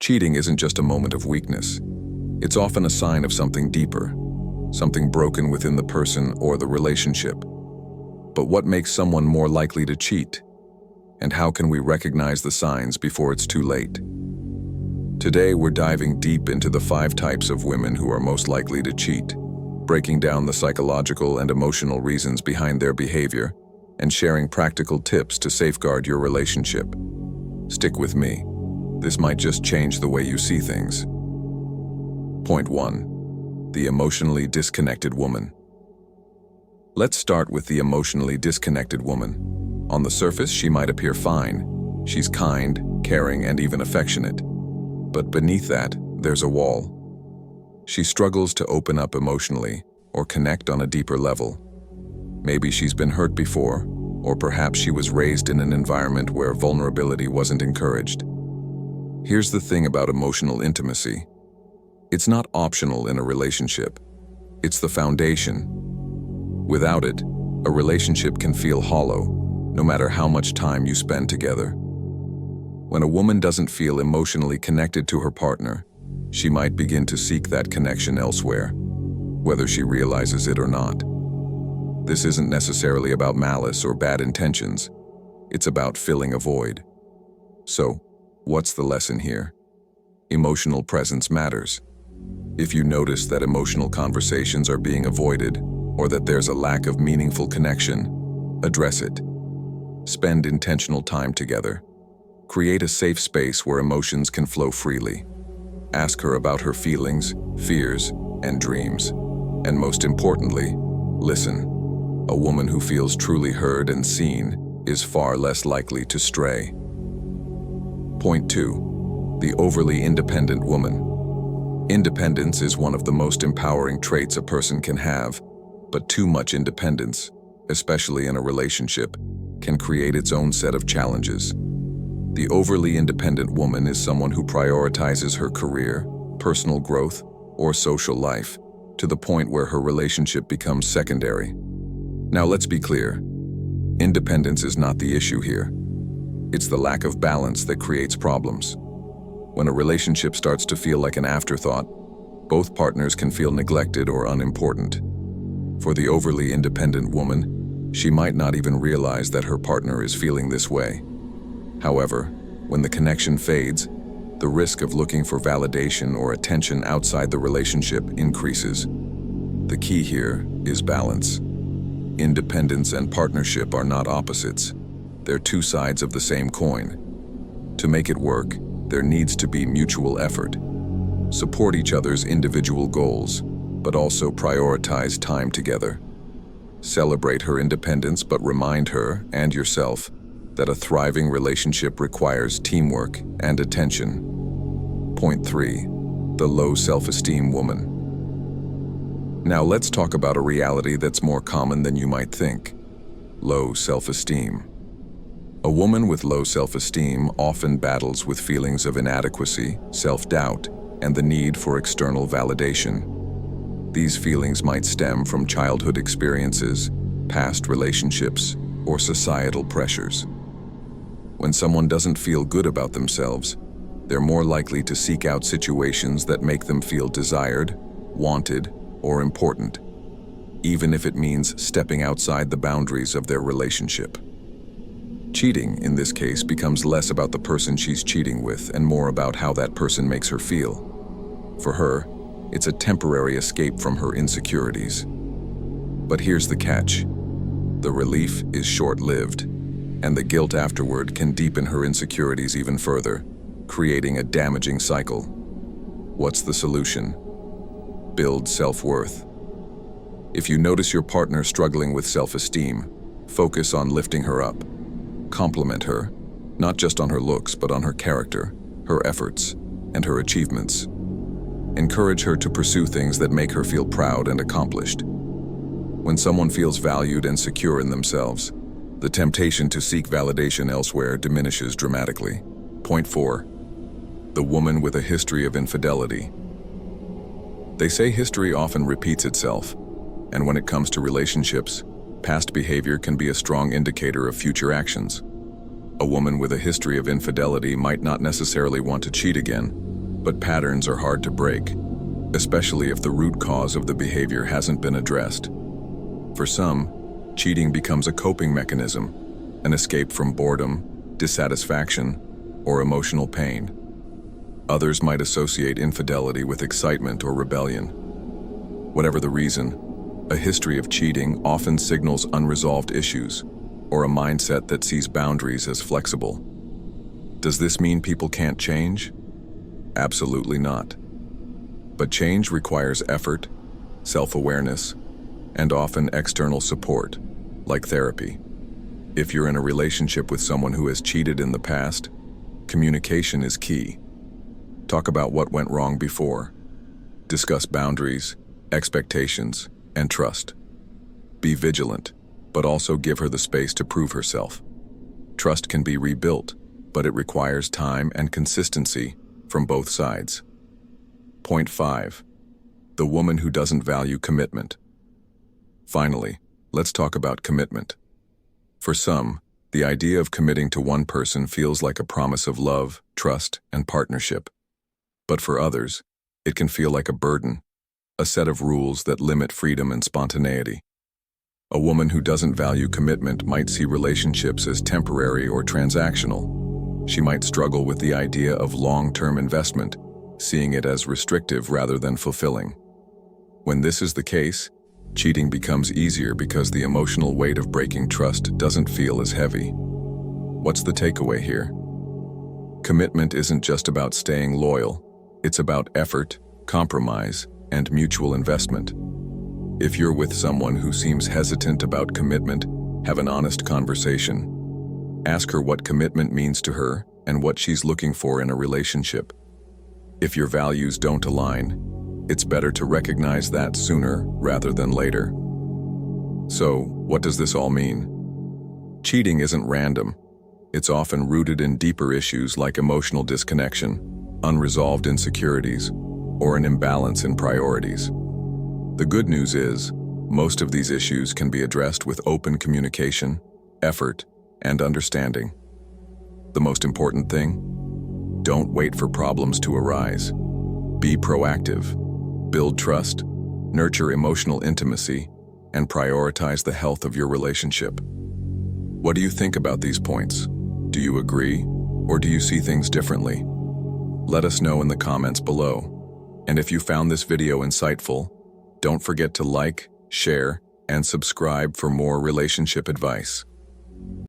Cheating isn't just a moment of weakness. It's often a sign of something deeper, something broken within the person or the relationship. But what makes someone more likely to cheat? And how can we recognize the signs before it's too late? Today, we're diving deep into the 5 types of women who are most likely to cheat, breaking down the psychological and emotional reasons behind their behavior, and sharing practical tips to safeguard your relationship. Stick with me. This might just change the way you see things. Point 1. The emotionally disconnected woman. Let's start with the emotionally disconnected woman. On the surface, she might appear fine. She's kind, caring, and even affectionate. But beneath that, there's a wall. She struggles to open up emotionally or connect on a deeper level. Maybe she's been hurt before, or perhaps she was raised in an environment where vulnerability wasn't encouraged. Here's the thing about emotional intimacy. It's not optional in a relationship. It's the foundation. Without it, a relationship can feel hollow, no matter how much time you spend together. When a woman doesn't feel emotionally connected to her partner, she might begin to seek that connection elsewhere, whether she realizes it or not. This isn't necessarily about malice or bad intentions. It's about filling a void. So, what's the lesson here? Emotional presence matters. If you notice that emotional conversations are being avoided, or that there's a lack of meaningful connection, address it. Spend intentional time together. Create a safe space where emotions can flow freely. Ask her about her feelings, fears, and dreams. And most importantly, listen. A woman who feels truly heard and seen is far less likely to stray. Point 2. The overly independent woman. Independence is one of the most empowering traits a person can have, but too much independence, especially in a relationship, can create its own set of challenges. The overly independent woman is someone who prioritizes her career, personal growth, or social life, to the point where her relationship becomes secondary. Now let's be clear. Independence is not the issue here. It's the lack of balance that creates problems. When a relationship starts to feel like an afterthought, both partners can feel neglected or unimportant. For the overly independent woman, she might not even realize that her partner is feeling this way. However, when the connection fades, the risk of looking for validation or attention outside the relationship increases. The key here is balance. Independence and partnership are not opposites. They're 2 sides of the same coin. To make it work, there needs to be mutual effort. Support each other's individual goals, but also prioritize time together. Celebrate her independence, but remind her and yourself that a thriving relationship requires teamwork and attention. Point 3. The low self-esteem woman. Now let's talk about a reality that's more common than you might think. Low self-esteem. A woman with low self-esteem often battles with feelings of inadequacy, self-doubt, and the need for external validation. These feelings might stem from childhood experiences, past relationships, or societal pressures. When someone doesn't feel good about themselves, they're more likely to seek out situations that make them feel desired, wanted, or important, even if it means stepping outside the boundaries of their relationship. Cheating, in this case, becomes less about the person she's cheating with and more about how that person makes her feel. For her, it's a temporary escape from her insecurities. But here's the catch. The relief is short-lived, and the guilt afterward can deepen her insecurities even further, creating a damaging cycle. What's the solution? Build self-worth. If you notice your partner struggling with self-esteem, focus on lifting her up. Compliment her, not just on her looks, but on her character, her efforts, and her achievements. Encourage her to pursue things that make her feel proud and accomplished. When someone feels valued and secure in themselves, the temptation to seek validation elsewhere diminishes dramatically. Point 4. The woman with a history of infidelity. They say history often repeats itself, and when it comes to relationships, past behavior can be a strong indicator of future actions. A woman with a history of infidelity might not necessarily want to cheat again, But patterns are hard to break, especially if the root cause of the behavior hasn't been addressed. For some, cheating becomes a coping mechanism, an escape from boredom, dissatisfaction, or emotional pain. Others might associate infidelity with excitement or rebellion. Whatever the reason, a history of cheating often signals unresolved issues or a mindset that sees boundaries as flexible. Does this mean people can't change? Absolutely not. But change requires effort, self-awareness, and often external support, like therapy. If you're in a relationship with someone who has cheated in the past, communication is key. Talk about what went wrong before. Discuss boundaries, expectations, and trust. Be vigilant, but also give her the space to prove herself. Trust can be rebuilt, but it requires time and consistency from both sides. Point 5. The woman who doesn't value commitment. Finally, let's talk about commitment. For some, the idea of committing to one person feels like a promise of love, trust, and partnership. But for others, it can feel like a burden, a set of rules that limit freedom and spontaneity. A woman who doesn't value commitment might see relationships as temporary or transactional. She might struggle with the idea of long-term investment, seeing it as restrictive rather than fulfilling. When this is the case, cheating becomes easier because the emotional weight of breaking trust doesn't feel as heavy. What's the takeaway here? Commitment isn't just about staying loyal, it's about effort, compromise, and mutual investment. If you're with someone who seems hesitant about commitment, have an honest conversation. Ask her what commitment means to her and what she's looking for in a relationship. If your values don't align, it's better to recognize that sooner rather than later. So, what does this all mean? Cheating isn't random. It's often rooted in deeper issues like emotional disconnection, unresolved insecurities, or an imbalance in priorities. The good news is, most of these issues can be addressed with open communication, effort, and understanding. The most important thing? Don't wait for problems to arise. Be proactive. Build trust, nurture emotional intimacy, and prioritize the health of your relationship. What do you think about these points? Do you agree, or do you see things differently? Let us know in the comments below. And if you found this video insightful, don't forget to like, share, and subscribe for more relationship advice.